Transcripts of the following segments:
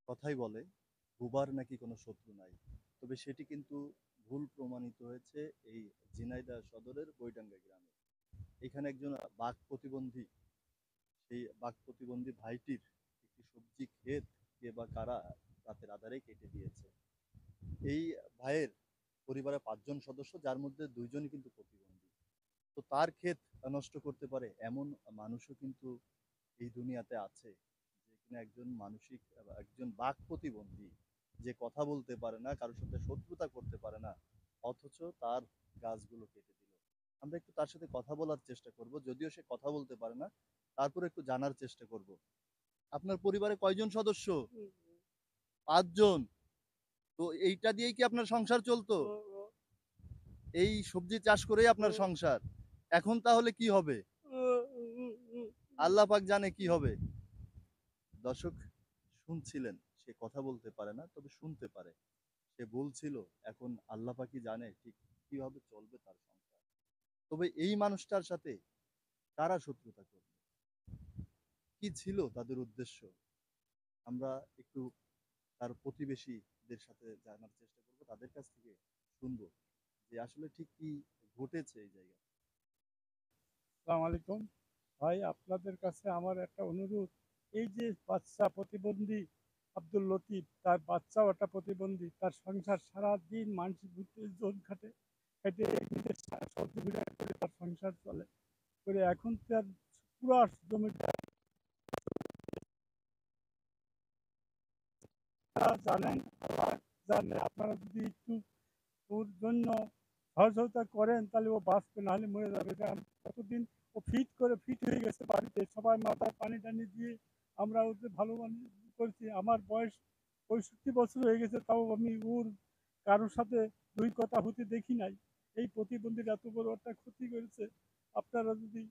কথাই বলে বুবার নাকি কোনো শত্রু নাই, তবে সেটি কিন্তু ভুল প্রমাণিত হয়েছে এই ঝিনাইদহ সদরের বৈডাঙ্গা গ্রামে। এখানে একজন বাক প্রতিবন্ধী, সেই বাক প্রতিবন্ধী ভাইটির একটি সবজি ক্ষেত কে বা কারা রাতের আধারে কেটে দিয়েছে। এই ভাইয়ের পরিবারে ৫ জন সদস্য, যার মধ্যে ২ জনই কিন্তু প্রতিবন্ধী। তো তার ক্ষেত নষ্ট করতে পারে এমন মানুষও কিন্তু এই দুনিয়াতে আছে, যে কিনা একজন মানসিক একজন বাক প্রতিবন্ধী, যে কথা বলতে পারে না, কারোর সাথে শত্রুতা করতে পারে না, অথচ তার গাছগুলো কেটে দিল। আমরা একটু তার সাথে কথা বলার চেষ্টা করব, যদিও সে কথা বলতে পারে না, তারপরে একটু জানার চেষ্টা করব। আপনার পরিবারে কয়জন সদস্য? ৫ জন। তো এইটা দিয়েই কি আপনার সংসার চলতো? এই সবজি চাষ করেই আপনার সংসার? এখন তাহলে কি হবে? আল্লাহ পাক জানে কি হবে। দর্শক শুনছিলেন, সে কথা বলতে পারে না, তবে শুনতে পারে। সে বলছিল এখন আল্লাহ পাকই জানে ঠিক কিভাবে চলবে তার সংসার। তবে এই মানুষটার সাথে কারা শত্রুতা করবে, কি ছিল তাদের উদ্দেশ্য, আমরা একটু তার প্রতিবেশীদের সাথে জানার চেষ্টা করব, তাদের কাছ থেকে শুনবো যে আসলে ঠিক কি ঘটেছে এই জায়গায়। আসসালামু আলাইকুম ভাই, আপনাদের কাছে আমার একটা অনুরোধ। এই যে বাচ্চা প্রতিবন্ধী আব্দুল লতিফ, তার বাচ্চাও একটা প্রতিবন্ধী, তার সংসার সারাদিন মানসিক জোন খাটে, খেটে নিজের সবজি বিক্রি করে তার সংসার চলে করে। এখন তার পুরো জমিটা জানেন, আল্লাহ জানে। আপনারা যদি একটু ওর জন্য সহযোগিতা করেন তাহলে ও বাঁচবে, নাহলে মরে যাবে। কারণ কতদিন ও ফিট হয়ে গেছে বাড়িতে, সবাই মাথায় পানি টানি দিয়ে আমরা ওকে ভালো করছি। আমার বয়স 65 বছর হয়ে গেছে, তাও আমি ওর কারোর সাথে দুই কথা হতে দেখি নাই। এই প্রতিবন্ধীর এত বড় একটা ক্ষতি করেছে। আপনারা যদি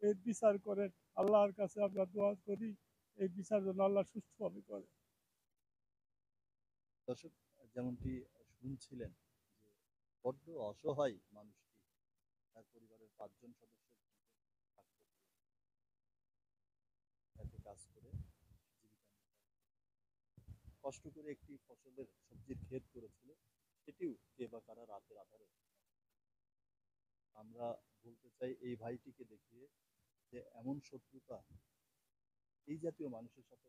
এর বিচার করেন, আল্লাহর কাছে আমরা দোয়া করি এই বিচার যেন আল্লাহ সুস্থভাবে করে। দর্শক যেমনটি শুনছিলেন যে বড্ড অসহায় মানুষটি, তার পরিবারের ৫ জন সদস্য এত কাজ করে জীবিকা কষ্ট করে একটি ফসলের সবজির ক্ষেত করেছিল, সেটিও কে বা কারা রাতের আধারে। আমরা বলতে চাই এই ভাইটিকে দেখিয়ে যে এমন শত্রুতা এই জাতীয় মানুষের সাথে